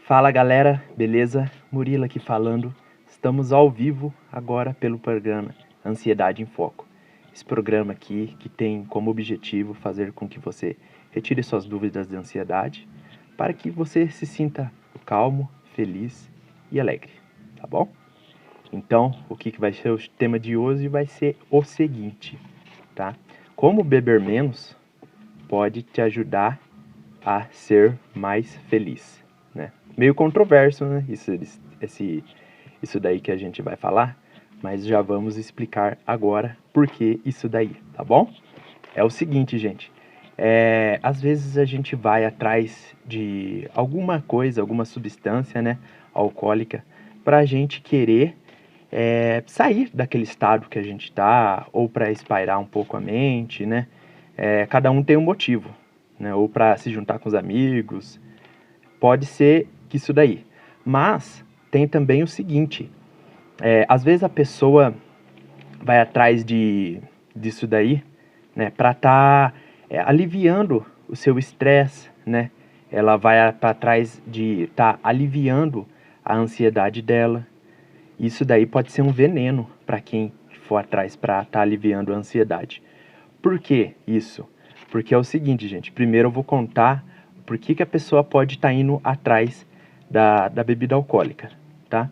Fala galera, beleza? Murilo aqui falando. Estamos ao vivo agora pelo programa Ansiedade em Foco. Esse programa aqui que tem como objetivo fazer com que você retire suas dúvidas de ansiedade para que você se sinta calmo, feliz e alegre, tá bom? Então, o que vai ser o tema de hoje vai ser o seguinte, tá? Como beber menos pode te ajudar a ser mais feliz, né? Meio controverso, né? Isso daí que a gente vai falar, mas já vamos explicar agora por que isso daí, tá bom? É o seguinte, gente. Às vezes a gente vai atrás de alguma coisa, alguma substância, né, alcoólica, pra gente querer sair daquele estado que a gente tá, ou para espairar um pouco a mente, né? Cada um tem um motivo, né? Ou para se juntar com os amigos, pode ser que isso daí. Mas tem também o seguinte, às vezes a pessoa vai atrás disso daí, né, para estar aliviando o seu estresse, né? Ela vai para trás de estar aliviando a ansiedade dela. Isso daí pode ser um veneno para quem for atrás para estar aliviando a ansiedade. Por que isso? Porque é o seguinte, gente. Primeiro eu vou contar por que a pessoa pode estar indo atrás da bebida alcoólica, tá?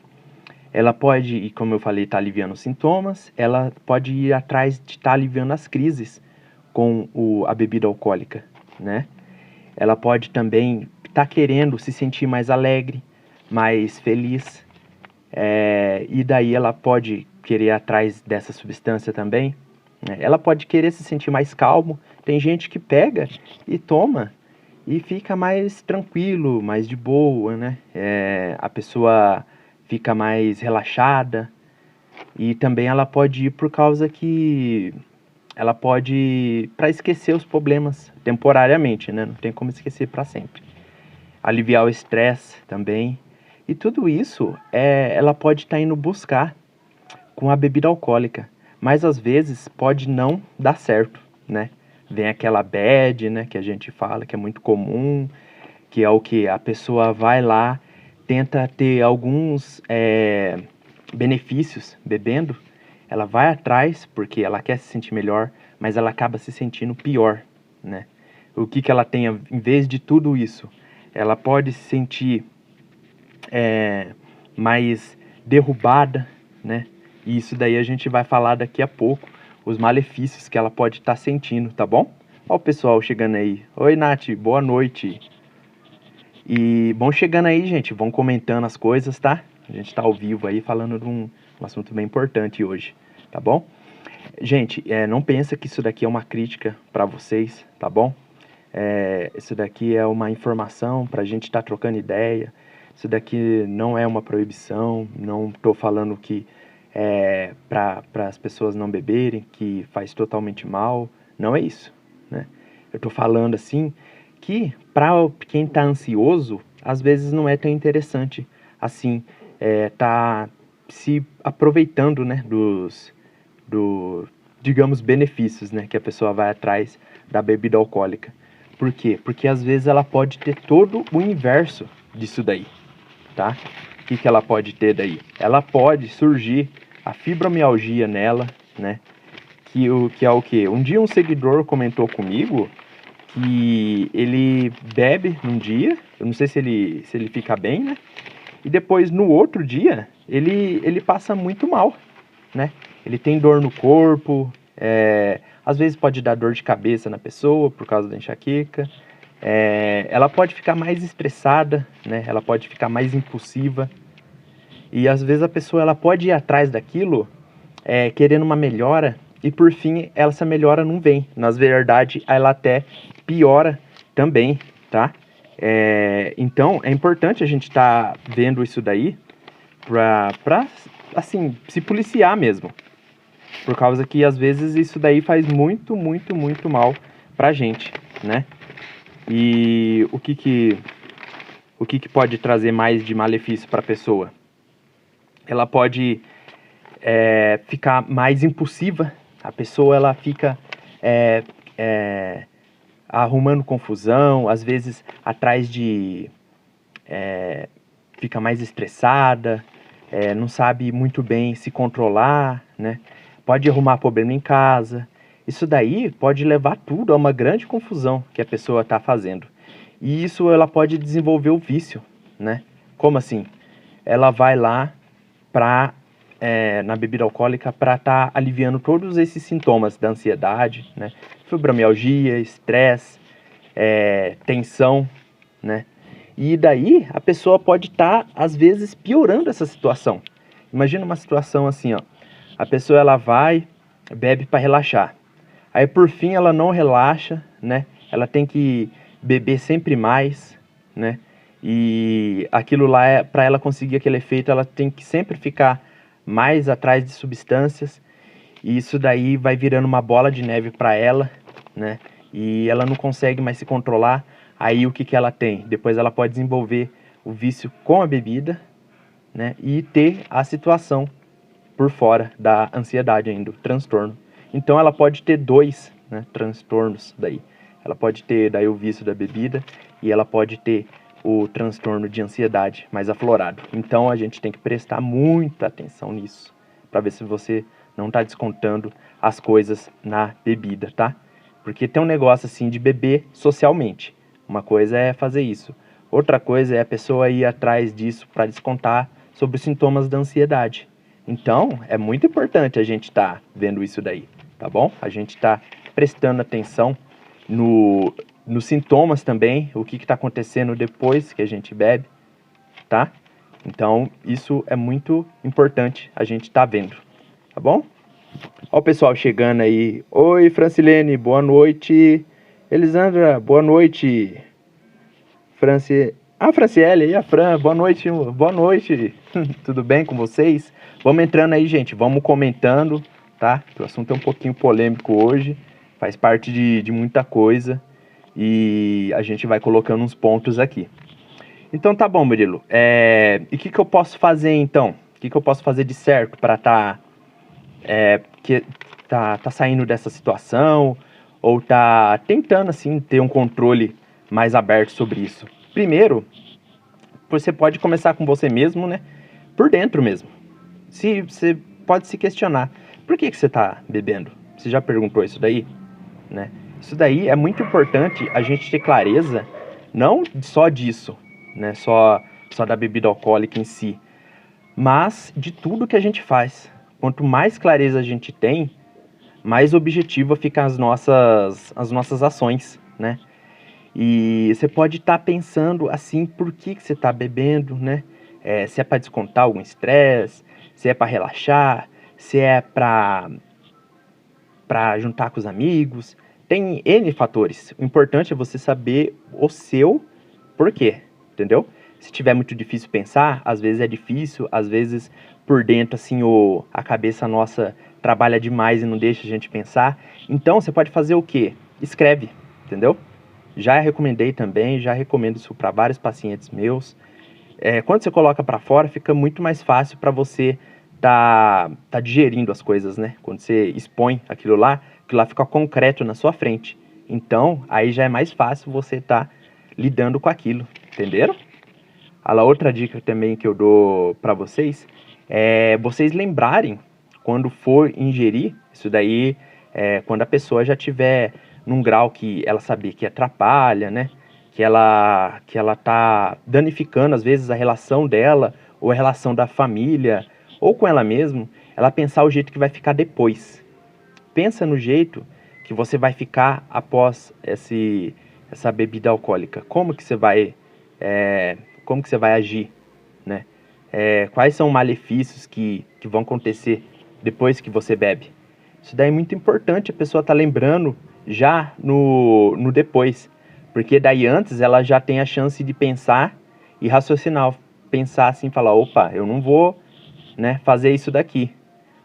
Ela pode, e como eu falei, estar aliviando os sintomas. Ela pode ir atrás de estar aliviando as crises com a bebida alcoólica, né? Ela pode também estar querendo se sentir mais alegre, mais feliz. E daí ela pode querer ir atrás dessa substância também. Ela pode querer se sentir mais calmo. Tem gente que pega e toma e fica mais tranquilo, mais de boa, né? A pessoa fica mais relaxada. E também ela pode ir por causa que ela pode ir para esquecer os problemas temporariamente, né? Não tem como esquecer para sempre. Aliviar o estresse também. E tudo isso ela pode estar indo buscar com a bebida alcoólica. Mas às vezes pode não dar certo, né? Vem aquela bad, né, que a gente fala, que é muito comum, que é o que a pessoa vai lá, tenta ter alguns benefícios bebendo, ela vai atrás porque ela quer se sentir melhor, mas ela acaba se sentindo pior, né? O que ela tem, em vez de tudo isso? Ela pode se sentir mais derrubada, né? E isso daí a gente vai falar daqui a pouco, os malefícios que ela pode estar sentindo, tá bom? Ó o pessoal chegando aí. Oi, Nath, boa noite. E vão chegando aí, gente, vão comentando as coisas, tá? A gente tá ao vivo aí falando de um assunto bem importante hoje, tá bom? Gente, não pensa que isso daqui é uma crítica para vocês, tá bom? Isso daqui é uma informação pra gente estar trocando ideia. Isso daqui não é uma proibição, não tô falando que para as pessoas não beberem, que faz totalmente mal. Não é isso, né? Eu tô falando assim que para quem tá ansioso, às vezes não é tão interessante assim, tá se aproveitando, né, digamos, benefícios, né, que a pessoa vai atrás da bebida alcoólica. Por quê? Porque às vezes ela pode ter todo o inverso disso daí, tá? O que ela pode ter daí? Ela pode surgir a fibromialgia nela, né? Que é o quê? Um dia um seguidor comentou comigo que ele bebe num dia, eu não sei se ele fica bem, né? E depois, no outro dia, ele passa muito mal, né? Ele tem dor no corpo, às vezes pode dar dor de cabeça na pessoa por causa da enxaqueca. Ela pode ficar mais estressada, né? Ela pode ficar mais impulsiva. E às vezes a pessoa ela pode ir atrás daquilo querendo uma melhora e por fim essa melhora não vem. Na verdade, ela até piora também, tá? Então é importante a gente estar vendo isso daí pra assim, se policiar mesmo. Por causa que às vezes isso daí faz muito, muito, muito mal pra gente, né? E o que pode trazer mais de malefício pra pessoa? Ela pode ficar mais impulsiva. A pessoa ela fica arrumando confusão, às vezes atrás de fica mais estressada, não sabe muito bem se controlar, né? Pode arrumar problema em casa. Isso daí pode levar tudo a uma grande confusão que a pessoa está fazendo. E isso ela pode desenvolver o vício, né? Como assim? Ela vai lá na bebida alcoólica para estar aliviando todos esses sintomas da ansiedade, né? Fibromialgia, estresse, tensão, né? E daí a pessoa pode estar, às vezes, piorando essa situação. Imagina uma situação assim, ó. A pessoa ela vai, bebe para relaxar. Aí por fim ela não relaxa, né? Ela tem que beber sempre mais, né? E aquilo lá, para ela conseguir aquele efeito, ela tem que sempre ficar mais atrás de substâncias. E isso daí vai virando uma bola de neve para ela, né? E ela não consegue mais se controlar. Aí o que que ela tem? Depois ela pode desenvolver o vício com a bebida, né? E ter a situação por fora da ansiedade ainda, o transtorno. Então ela pode ter dois, né, transtornos daí. Ela pode ter daí o vício da bebida e ela pode ter o transtorno de ansiedade mais aflorado. Então a gente tem que prestar muita atenção nisso, para ver se você não está descontando as coisas na bebida, tá? Porque tem um negócio assim de beber socialmente. Uma coisa é fazer isso. Outra coisa é a pessoa ir atrás disso para descontar sobre os sintomas da ansiedade. Então, é muito importante a gente estar vendo isso daí, tá bom? A gente está prestando atenção nos sintomas também, o que está acontecendo depois que a gente bebe, tá? Então, isso é muito importante a gente estar vendo, tá bom? Ó o pessoal chegando aí. Oi, Francilene, boa noite. Elisandra, boa noite. Franciele aí, a Fran, boa noite, boa noite. Tudo bem com vocês? Vamos entrando aí, gente, vamos comentando, tá? O assunto é um pouquinho polêmico hoje, faz parte de muita coisa e a gente vai colocando uns pontos aqui. Então tá bom, Murilo. E o que eu posso fazer então? O que eu posso fazer de certo para tá saindo dessa situação ou tá tentando assim ter um controle mais aberto sobre isso? Primeiro, você pode começar com você mesmo, né? Por dentro mesmo. Se você pode se questionar, por que você está bebendo? Você já perguntou isso daí, né? Isso daí é muito importante a gente ter clareza, não só disso, né? Só da bebida alcoólica em si, mas de tudo que a gente faz. Quanto mais clareza a gente tem, mais objetiva ficam as nossas ações, né? E você pode estar pensando assim, por que você está bebendo, né? Se é para descontar algum estresse, se é para relaxar, se é para juntar com os amigos. Tem N fatores. O importante é você saber o seu porquê, entendeu? Se tiver muito difícil pensar, às vezes é difícil, às vezes por dentro assim a cabeça nossa trabalha demais e não deixa a gente pensar. Então você pode fazer o quê? Escreve, entendeu? Já recomendei também, já recomendo isso para vários pacientes meus. Quando você coloca para fora, fica muito mais fácil para você tá digerindo as coisas, né? Quando você expõe aquilo lá fica concreto na sua frente. Então, aí já é mais fácil você tá lidando com aquilo, entenderam? A outra dica também que eu dou para vocês é vocês lembrarem quando for ingerir, isso daí quando a pessoa já tiver num grau que ela saber que atrapalha, né? Que ela tá danificando às vezes a relação dela ou a relação da família ou com ela mesma, ela pensar o jeito que vai ficar depois. Pensa no jeito que você vai ficar após essa bebida alcoólica. Como que você vai agir, né? Quais são os malefícios que vão acontecer depois que você bebe? Isso daí é muito importante a pessoa tá lembrando já no depois. Porque daí antes ela já tem a chance de pensar e raciocinar. Pensar assim, falar, opa, eu não vou, né, fazer isso daqui.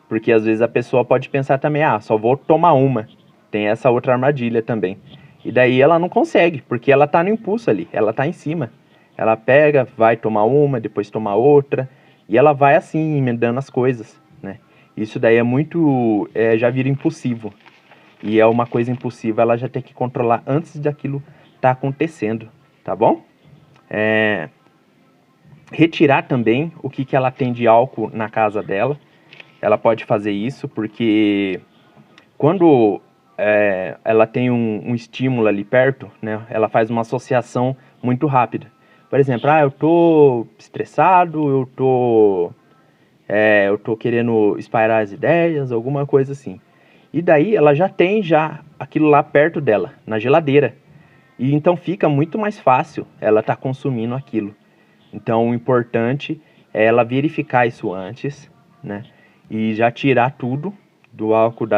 Porque às vezes a pessoa pode pensar também, só vou tomar uma. Tem essa outra armadilha também. E daí ela não consegue, porque ela tá no impulso ali, ela tá em cima. Ela pega, vai tomar uma, depois tomar outra, e ela vai assim, emendando as coisas, né? Isso daí é muito, já vira impulsivo. E é uma coisa impulsiva, ela já tem que controlar antes daquilo tá acontecendo, tá bom? retirar também o que ela tem de álcool na casa dela. Ela pode fazer isso porque quando ela tem um estímulo ali perto, né, ela faz uma associação muito rápida. Por exemplo, eu tô estressado, eu tô querendo espairar as ideias, alguma coisa assim. E daí ela já tem aquilo lá perto dela, na geladeira. E então fica muito mais fácil ela estar consumindo aquilo. Então o importante é ela verificar isso antes, né? E já tirar tudo do álcool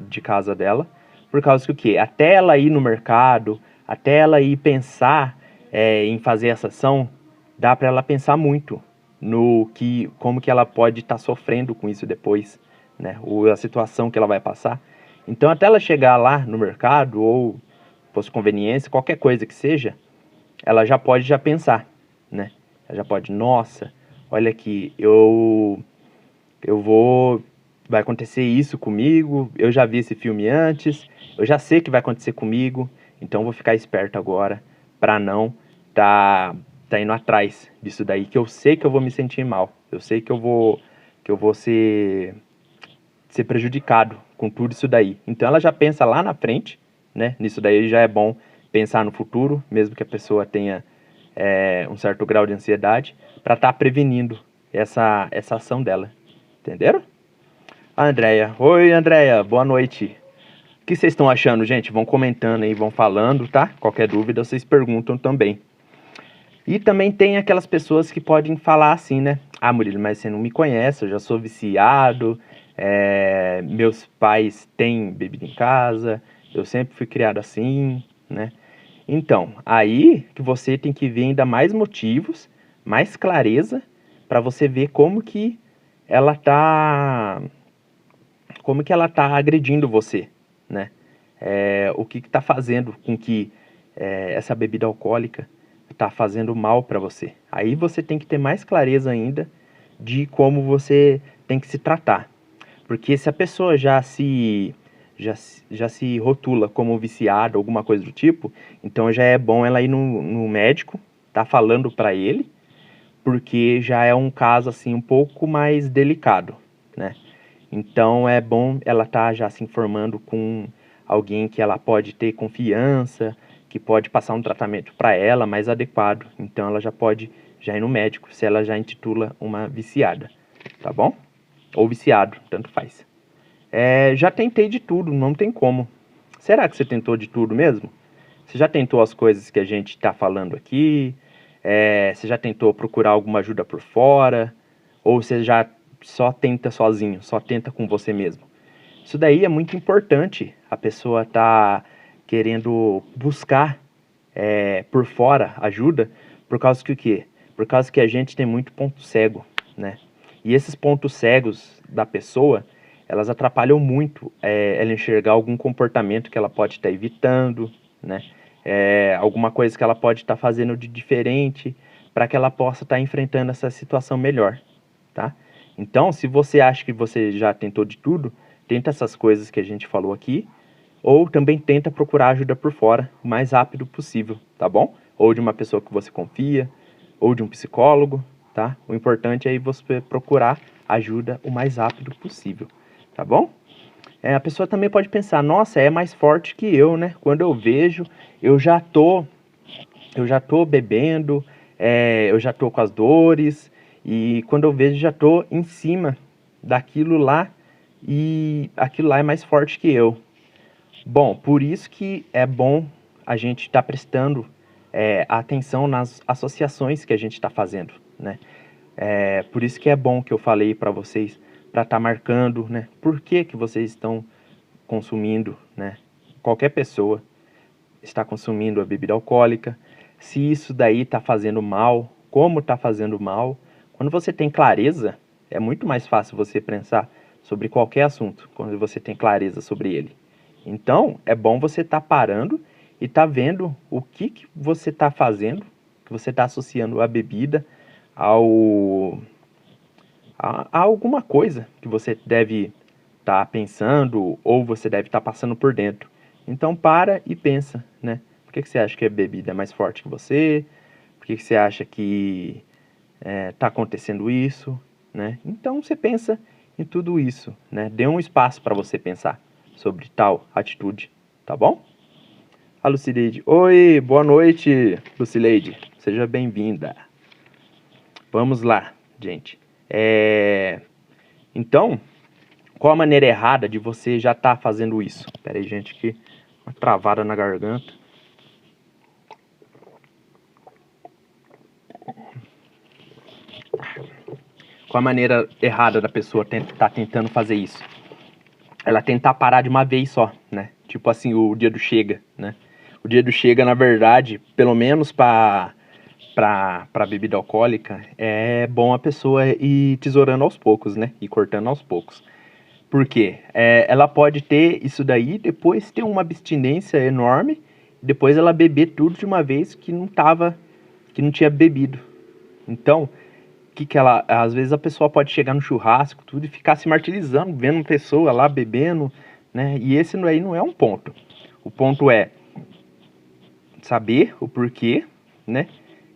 de casa dela. Por causa que o quê? Até ela ir no mercado, até ela ir pensar em fazer essa ação, dá para ela pensar muito como que ela pode estar sofrendo com isso depois, né? Ou a situação que ela vai passar. Então até ela chegar lá no mercado ou fosse conveniência, qualquer coisa que seja, ela já pode pensar, né? Ela já pode, nossa, olha aqui, eu vou, vai acontecer isso comigo, eu já vi esse filme antes, eu já sei que vai acontecer comigo, então eu vou ficar esperto agora para não tá indo atrás disso daí, que eu sei que eu vou me sentir mal, eu sei que eu vou ser prejudicado com tudo isso daí. Então ela já pensa lá na frente, né? Nisso daí já é bom pensar no futuro, mesmo que a pessoa tenha um certo grau de ansiedade, para estar prevenindo essa ação dela. Entenderam? Andréia. Oi, Andréia. Boa noite. O que vocês estão achando, gente? Vão comentando aí, vão falando, tá? Qualquer dúvida, vocês perguntam também. E também tem aquelas pessoas que podem falar assim, né? Murilo, mas você não me conhece, eu já sou viciado, meus pais têm bebida em casa, eu sempre fui criado assim, né? Então, aí que você tem que ver ainda mais motivos, mais clareza, para você ver como que ela tá agredindo você, né? O que está fazendo com que essa bebida alcoólica está fazendo mal para você. Aí você tem que ter mais clareza ainda de como você tem que se tratar. Porque se a pessoa já se rotula como viciada, alguma coisa do tipo, então já é bom ela ir no médico, tá falando para ele, porque já é um caso assim um pouco mais delicado, né? Então é bom ela estar já se informando com alguém que ela pode ter confiança, que pode passar um tratamento para ela mais adequado. Então ela já pode ir no médico, se ela já intitula uma viciada, tá bom? Ou viciado, tanto faz. Já tentei de tudo, não tem como. Será que você tentou de tudo mesmo? Você já tentou as coisas que a gente está falando aqui? Você já tentou procurar alguma ajuda por fora? Ou você já só tenta sozinho, só tenta com você mesmo? Isso daí é muito importante, a pessoa tá querendo buscar por fora ajuda, por causa que o quê? Por causa que a gente tem muito ponto cego, né? E esses pontos cegos da pessoa, elas atrapalham muito ela enxergar algum comportamento que ela pode estar evitando, né? Alguma coisa que ela pode estar fazendo de diferente para que ela possa estar enfrentando essa situação melhor, tá? Então, se você acha que você já tentou de tudo, tenta essas coisas que a gente falou aqui, ou também tenta procurar ajuda por fora o mais rápido possível, tá bom? Ou de uma pessoa que você confia, ou de um psicólogo, tá? O importante é você procurar ajuda o mais rápido possível, tá bom? A pessoa também pode pensar, nossa, é mais forte que eu, né? Quando eu vejo, eu já tô bebendo, eu já tô com as dores, e quando eu vejo, já tô em cima daquilo lá, e aquilo lá é mais forte que eu. Bom, por isso que é bom a gente estar prestando atenção nas associações que a gente está fazendo, né? Por isso que é bom que eu falei para vocês, para estar marcando, né? Por que vocês estão consumindo, né? Qualquer pessoa está consumindo a bebida alcoólica, se isso daí está fazendo mal, como está fazendo mal. Quando você tem clareza, é muito mais fácil você pensar sobre qualquer assunto, quando você tem clareza sobre ele. Então, é bom você estar parando e estar vendo o que você está fazendo, que você está associando a bebida a alguma coisa que você deve estar pensando ou você deve estar passando por dentro. Então para e pensa, né? Por que você acha que a bebida é mais forte que você? Por que você acha que tá acontecendo isso, né? Então você pensa em tudo isso, né? Dê um espaço para você pensar sobre tal atitude, tá bom? A Lucileide. Oi, boa noite, Lucileide. Seja bem-vinda. Vamos lá, gente. Então, qual a maneira errada de você já estar fazendo isso? Pera aí, gente, que uma travada na garganta. Qual a maneira errada da pessoa estar tentando fazer isso? Ela tentar parar de uma vez só, né? Tipo assim, o dia do chega, né? O dia do chega, na verdade, pelo menos para bebida alcoólica, é bom a pessoa ir tesourando aos poucos, né? E cortando aos poucos. Por quê? Ela pode ter isso daí, depois ter uma abstinência enorme, depois ela beber tudo de uma vez que não tinha bebido. Então, às vezes a pessoa pode chegar no churrasco, tudo, e ficar se martirizando, vendo uma pessoa lá bebendo, né? E esse aí não é um ponto. O ponto é saber o porquê, né?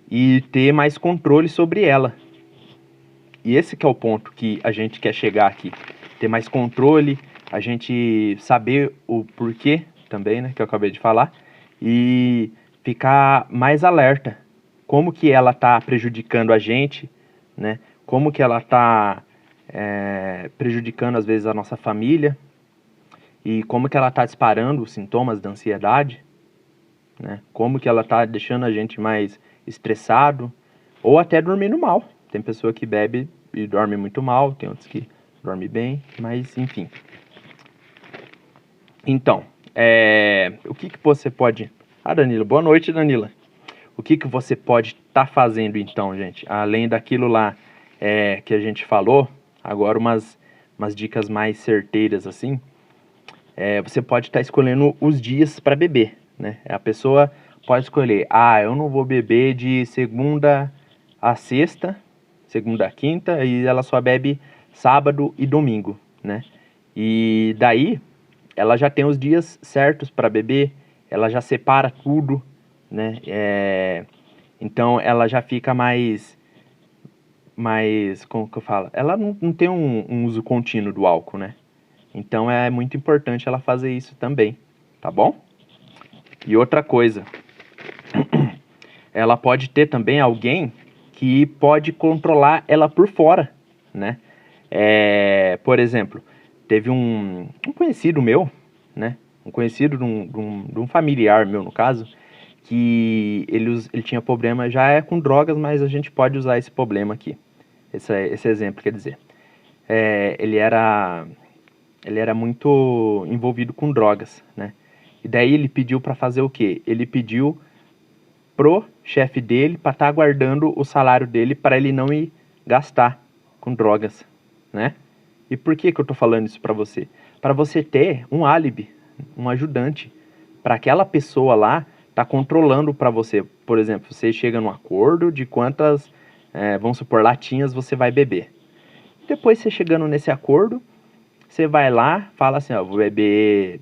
E ter mais controle sobre ela. E esse que é o ponto que a gente quer chegar aqui. Ter mais controle, a gente saber o porquê também, né? Que eu acabei de falar. E ficar mais alerta. Como que ela tá prejudicando a gente, né? Como que ela tá prejudicando, às vezes, a nossa família. E como que ela tá disparando os sintomas da ansiedade, né? Como que ela tá deixando a gente mais estressado. Ou até dormindo mal. Tem pessoa que bebe e dorme muito mal, tem outros que dormem bem, mas enfim. Então, o que você pode... Ah, Danila, boa noite, Danila. O que você pode estar fazendo então, gente? Além daquilo lá que a gente falou, agora umas dicas mais certeiras assim. Você pode estar escolhendo os dias para beber, né? A pessoa pode escolher, eu não vou beber de segunda a sexta, segunda a quinta, e ela só bebe sábado e domingo, né? E daí ela já tem os dias certos para beber, ela já separa tudo, né? Então ela já fica mais, como que eu falo? Ela não tem um uso contínuo do álcool, né? Então é muito importante ela fazer isso também, tá bom? E outra coisa, ela pode ter também alguém que pode controlar ela por fora, né? Por exemplo, teve um conhecido meu, né? Um conhecido de um familiar meu, no caso, que ele tinha problema já com drogas, mas a gente pode usar esse problema aqui, esse exemplo, quer dizer. Ele era muito envolvido com drogas, né? E daí ele pediu para fazer o quê? Ele pediu pro chefe dele para estar guardando o salário dele para ele não ir gastar com drogas, né? E por que eu tô falando isso para você? Para você ter um álibi, um ajudante, para aquela pessoa lá tá controlando para você. Por exemplo, você chega num acordo de quantas, vamos supor, latinhas você vai beber. Depois você chegando nesse acordo, você vai lá, fala assim, vou beber,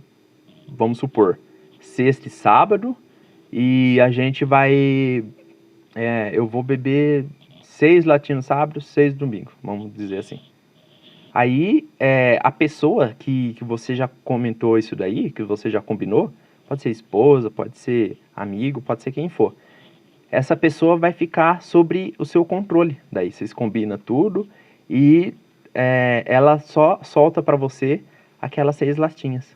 vamos supor, sexta e sábado, e a gente vai, eu vou beber 6 latinhas sábado, 6 domingo, vamos dizer assim. Aí, a pessoa que você já comentou isso daí, que você já combinou, pode ser esposa, pode ser amigo, pode ser quem for. Essa pessoa vai ficar sobre o seu controle. Daí vocês combinam tudo e ela só solta para você aquelas 6 latinhas,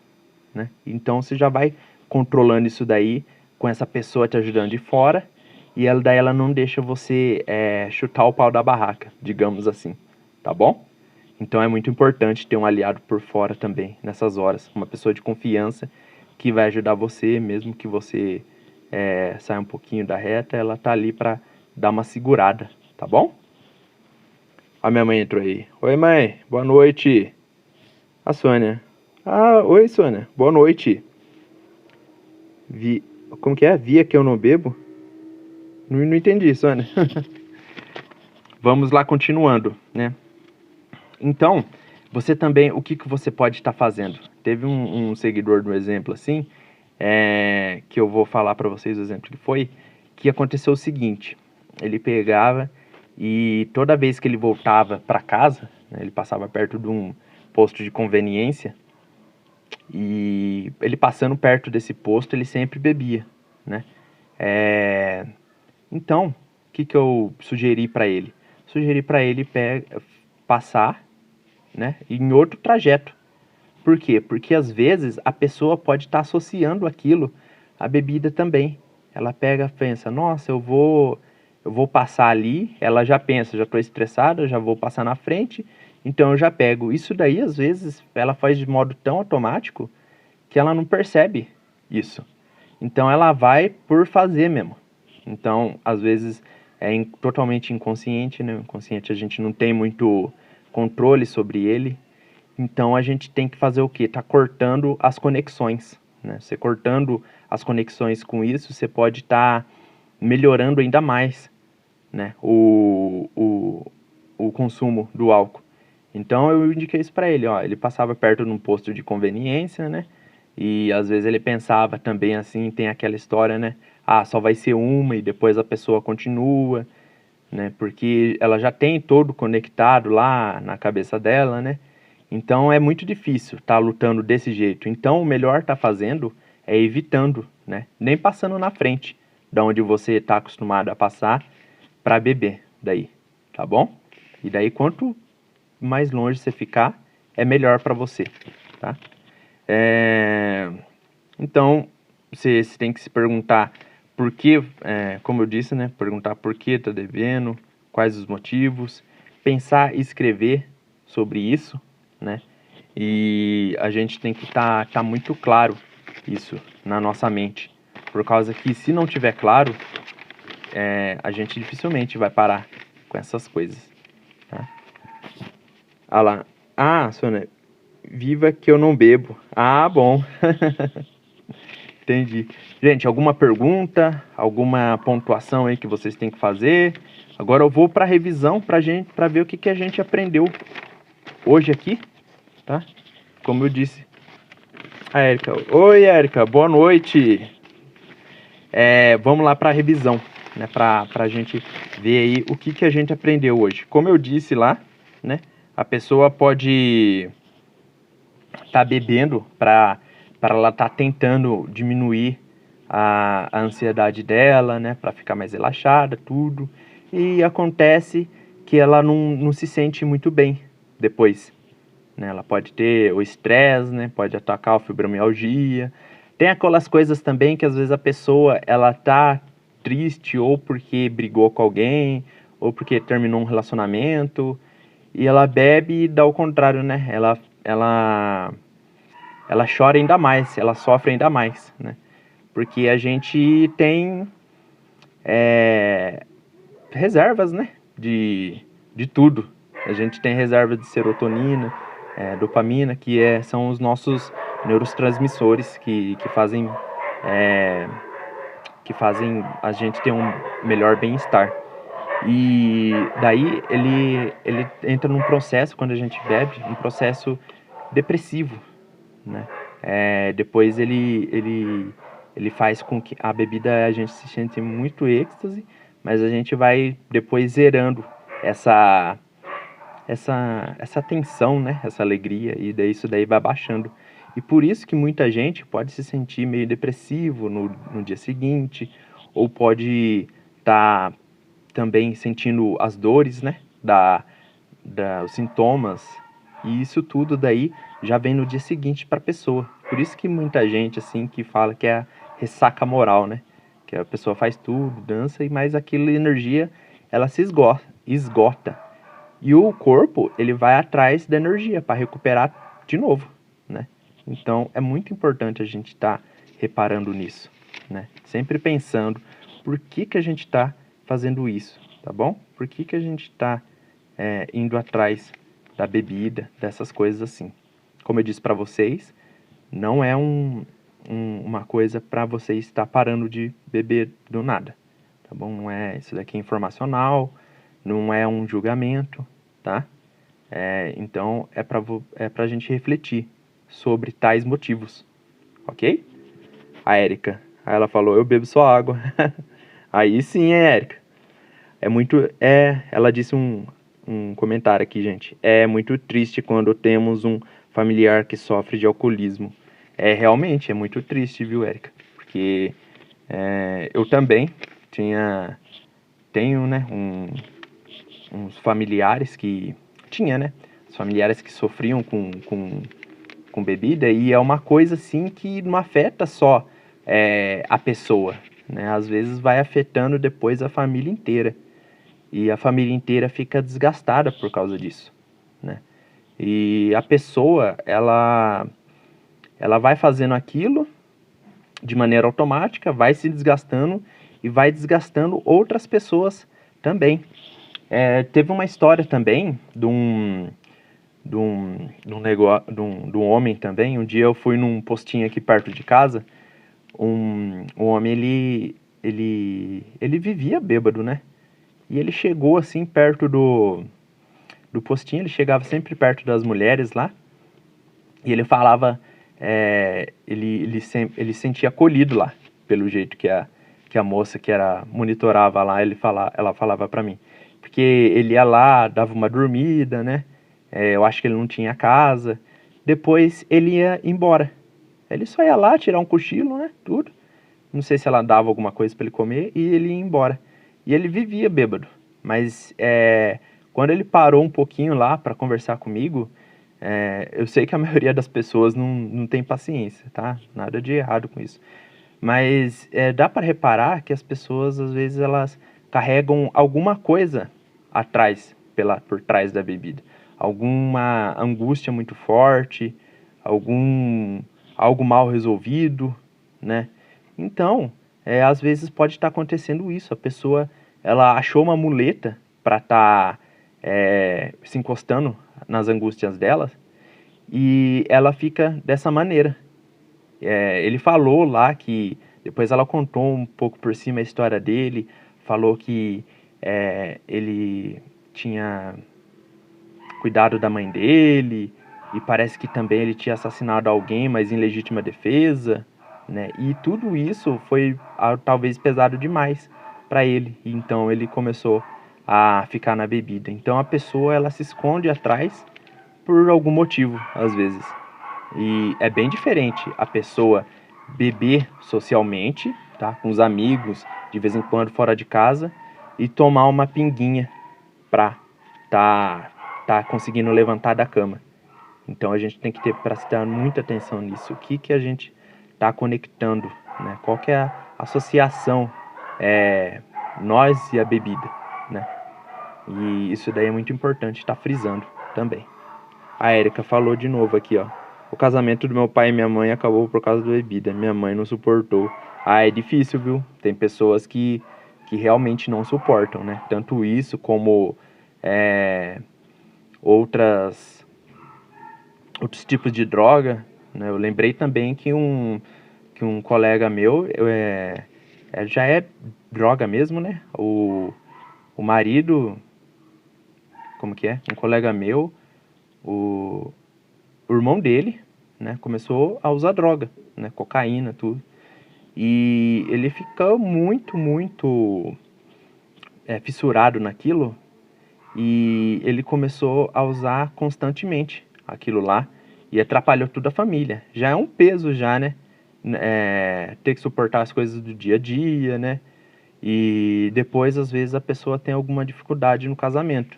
né? Então você já vai controlando isso daí com essa pessoa te ajudando de fora e daí ela não deixa você chutar o pau da barraca, digamos assim, tá bom? Então é muito importante ter um aliado por fora também nessas horas, uma pessoa de confiança que vai ajudar você, mesmo que você saia um pouquinho da reta, ela tá ali para dar uma segurada, tá bom? A minha mãe entrou aí. Oi, mãe, boa noite. A Sônia. Oi, Sônia, boa noite. Como que é? Via que eu não bebo? Não entendi, Sônia. Vamos lá, continuando, né? Então, você também, o que você pode estar fazendo? Teve um seguidor do exemplo assim, que eu vou falar para vocês o exemplo que foi, que aconteceu o seguinte, ele pegava E toda vez que ele voltava para casa, né, ele passava perto de um posto de conveniência, e ele passando perto desse posto, ele sempre bebia, né? Então, o que eu sugeri para ele? Sugeri para ele passar, né, em outro trajeto. Por quê? Porque às vezes a pessoa pode estar associando aquilo à bebida também. Ela pensa, nossa, eu vou passar ali, ela já pensa, já estou estressada, já vou passar na frente, então eu já pego. Isso daí, às vezes, ela faz de modo tão automático que ela não percebe isso. Então ela vai por fazer mesmo. Então, às vezes, totalmente inconsciente, né? O inconsciente a gente não tem muito controle sobre ele. Então a gente tem que fazer o quê? Tá cortando as conexões, né? Você cortando as conexões com isso, você pode estar melhorando ainda mais, né? O consumo do álcool. Então eu indiquei isso para ele, ó. Ele passava perto de um posto de conveniência, né? E às vezes ele pensava também assim, tem aquela história, né? Ah, só vai ser uma e depois a pessoa continua, né? Porque ela já tem todo conectado lá na cabeça dela, né? Então é muito difícil estar lutando desse jeito. Então o melhor tá fazendo é evitando, né? Nem passando na frente da onde você está acostumado a passar para beber daí, tá bom? E daí quanto mais longe você ficar, é melhor para você, tá? Então você tem que se perguntar por que, como eu disse, né? Perguntar por que tá devendo, quais os motivos, pensar e escrever sobre isso, né? E a gente tem que tá muito claro isso na nossa mente, por causa que se não tiver claro, a gente dificilmente vai parar com essas coisas, tá? Ah lá, Sônia, viva que eu não bebo. Ah, bom. Entendi. Gente, alguma pergunta, alguma pontuação aí que vocês têm que fazer? Agora eu vou para revisão para ver o que a gente aprendeu hoje aqui, tá? Como eu disse. A Érica. Oi, Érica, boa noite. Vamos lá para a revisão, né? Para a gente ver aí o que a gente aprendeu hoje. Como eu disse lá, né? A pessoa pode estar bebendo para ela estar tentando diminuir a ansiedade dela, né? Para ficar mais relaxada, tudo. E acontece que ela não se sente muito bem depois, né? Ela pode ter o estresse, né? Pode atacar a fibromialgia. Tem aquelas coisas também que às vezes a pessoa ela tá triste ou porque brigou com alguém ou porque terminou um relacionamento e ela bebe e dá o contrário, né? Ela chora ainda mais, ela sofre ainda mais, né? Porque a gente tem reservas, né? De tudo. A gente tem reserva de serotonina, dopamina, são os nossos neurotransmissores que fazem a gente ter um melhor bem-estar. E daí ele entra num processo, quando a gente bebe, um processo depressivo, né? Depois ele faz com que a bebida a gente se sente muito êxtase, mas a gente vai depois zerando essa tensão, né? Essa alegria, e daí isso daí vai baixando. E por isso que muita gente pode se sentir meio depressivo no dia seguinte, ou pode estar também sentindo as dores, né? Os sintomas. E isso tudo daí já vem no dia seguinte para a pessoa. Por isso que muita gente, assim, que fala que é a ressaca moral, né? Que a pessoa faz tudo, dança, mas aquela energia, ela se esgota. E o corpo, ele vai atrás da energia para recuperar de novo, né? Então, é muito importante a gente estar reparando nisso, né? Sempre pensando por que a gente está fazendo isso, tá bom? Por que a gente está indo atrás da bebida, dessas coisas assim. Como eu disse para vocês, não é uma coisa para você estar parando de beber do nada, tá bom? Não é, isso daqui é informacional, não é um julgamento, tá? Então é pra gente refletir sobre tais motivos, ok? A Érica, aí ela falou, eu bebo só água. Aí sim, Érica. ela disse um comentário aqui, gente. É muito triste quando temos um familiar que sofre de alcoolismo. Realmente, é muito triste, viu, Érica? Porque eu também tenho, né, uns familiares que... Tinha, né? Os familiares que sofriam com bebida, e é uma coisa, assim, que não afeta só a pessoa, né? Às vezes vai afetando depois a família inteira. E a família inteira fica desgastada por causa disso, né? E a pessoa, ela vai fazendo aquilo de maneira automática, vai se desgastando e vai desgastando outras pessoas também. Teve uma história também de um homem também. Um dia eu fui num postinho aqui perto de casa. Um homem, ele vivia bêbado, né? E ele chegou assim perto do postinho, ele chegava sempre perto das mulheres lá. E ele falava, ele sentia acolhido lá, pelo jeito que a moça que monitorava lá, ela falava pra mim. Porque ele ia lá, dava uma dormida, né? Eu acho que ele não tinha casa. Depois ele ia embora. Ele só ia lá tirar um cochilo, né? Tudo. Não sei se ela dava alguma coisa pra ele comer e ele ia embora. E ele vivia bêbado. Mas quando ele parou um pouquinho lá pra conversar comigo, eu sei que a maioria das pessoas não tem paciência, tá? Nada de errado com isso. Mas dá para reparar que as pessoas, às vezes, elas carregam alguma coisa por trás da bebida. Alguma angústia muito forte, algo mal resolvido, né? Então, às vezes pode estar acontecendo isso. A pessoa, ela achou uma muleta para estar se encostando nas angústias dela, e ela fica dessa maneira. Ele falou lá que, depois ela contou um pouco por cima a história dele, falou que ele tinha cuidado da mãe dele, e parece que também ele tinha assassinado alguém, mas em legítima defesa, né? E tudo isso foi talvez pesado demais para ele, e então ele começou a ficar na bebida. Então a pessoa, ela se esconde atrás por algum motivo, às vezes. E é bem diferente a pessoa beber socialmente, tá? Com os amigos, de vez em quando fora de casa, e tomar uma pinguinha pra tá conseguindo levantar da cama. Então a gente tem que prestar muita atenção nisso. O que a gente tá conectando, né? Qual que é a associação nós e a bebida, né? E isso daí é muito importante estar frisando também. A Érica falou de novo aqui, ó. O casamento do meu pai e minha mãe acabou por causa da bebida. Minha mãe não suportou. É difícil, viu? Tem pessoas que realmente não suportam, né? Tanto isso como outros tipos de droga, né? Eu lembrei também que um colega meu, já é droga mesmo, né? O marido, como que é? Um colega meu, o irmão dele, né, começou a usar droga, né, cocaína, tudo. E ele ficou muito fissurado naquilo, e ele começou a usar constantemente aquilo lá, e atrapalhou toda a família. Já é um peso já, né? Ter que suportar as coisas do dia a dia, né? E depois, às vezes, a pessoa tem alguma dificuldade no casamento.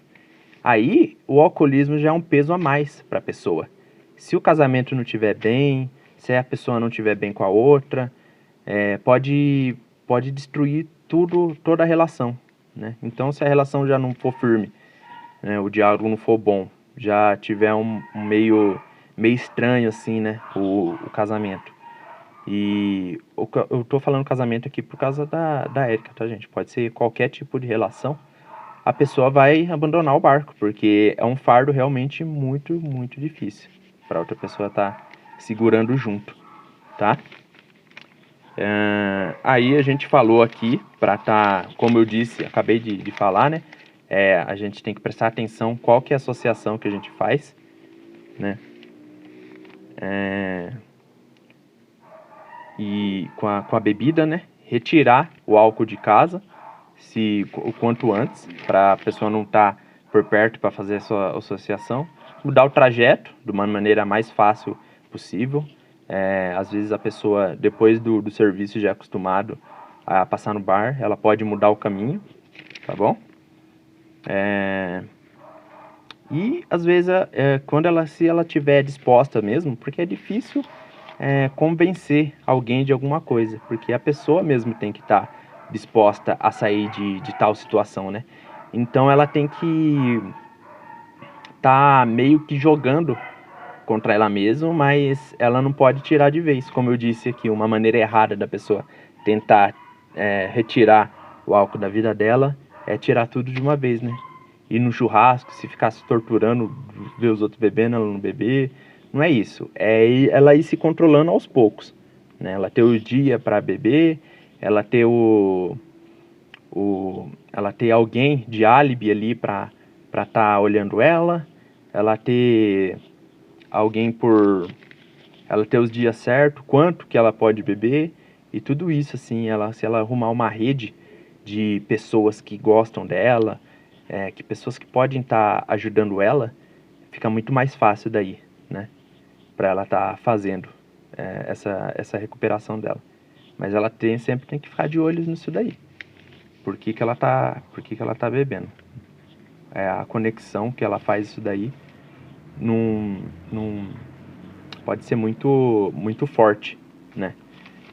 Aí, o alcoolismo já é um peso a mais para a pessoa. Se o casamento não estiver bem, se a pessoa não estiver bem com a outra, pode destruir toda a relação, né? Então, se a relação já não for firme, né, o diálogo não for bom, já tiver um meio estranho assim, né, o casamento. E eu tô falando casamento aqui por causa da Érica, tá, gente? Pode ser qualquer tipo de relação. A pessoa vai abandonar o barco, porque é um fardo realmente muito difícil para outra pessoa estar segurando junto, tá? Aí a gente falou aqui, como eu disse, acabei de falar, né? A gente tem que prestar atenção qual que é a associação que a gente faz, né? E com a bebida, né? Retirar o álcool de casa. o quanto antes, para a pessoa não estar por perto para fazer a sua associação. Mudar o trajeto de uma maneira mais fácil possível. Às vezes a pessoa, depois do serviço já é acostumado a passar no bar, ela pode mudar o caminho, tá bom? E às vezes, se ela tiver disposta mesmo, porque é difícil convencer alguém de alguma coisa, porque a pessoa mesmo tem que estar disposta a sair de tal situação, né? Então ela tem que estar meio que jogando contra ela mesma, mas ela não pode tirar de vez. Como eu disse aqui, uma maneira errada da pessoa tentar retirar o álcool da vida dela é tirar tudo de uma vez, né? Ir no churrasco, se ficar se torturando, ver os outros bebendo, ela não beber. Não é isso. É ela ir se controlando aos poucos, né? Ela ter o dia para beber, ela ter ela ter alguém de álibi ali para estar olhando ela ter alguém ela ter os dias certos, quanto que ela pode beber e tudo isso, assim, se ela arrumar uma rede de pessoas que gostam dela, que pessoas que podem estar ajudando ela, fica muito mais fácil daí, né, para ela estar fazendo essa recuperação dela. Mas ela sempre tem que ficar de olho nisso daí. Por que ela tá bebendo? A conexão que ela faz isso daí não pode ser muito forte, né?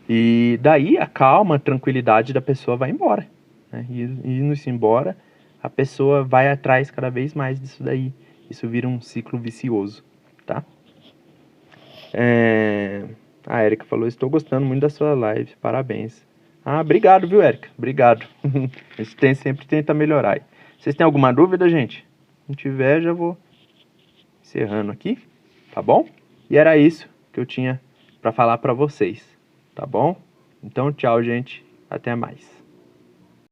E daí a calma, a tranquilidade da pessoa vai embora, né? E indo-se embora, a pessoa vai atrás cada vez mais disso daí. Isso vira um ciclo vicioso, tá? A Erika falou, estou gostando muito da sua live, parabéns. Obrigado, viu, Erika? Obrigado. A gente sempre tenta melhorar aí. Vocês têm alguma dúvida, gente? Se não tiver, já vou encerrando aqui, tá bom? E era isso que eu tinha para falar para vocês, tá bom? Então, tchau, gente. Até mais.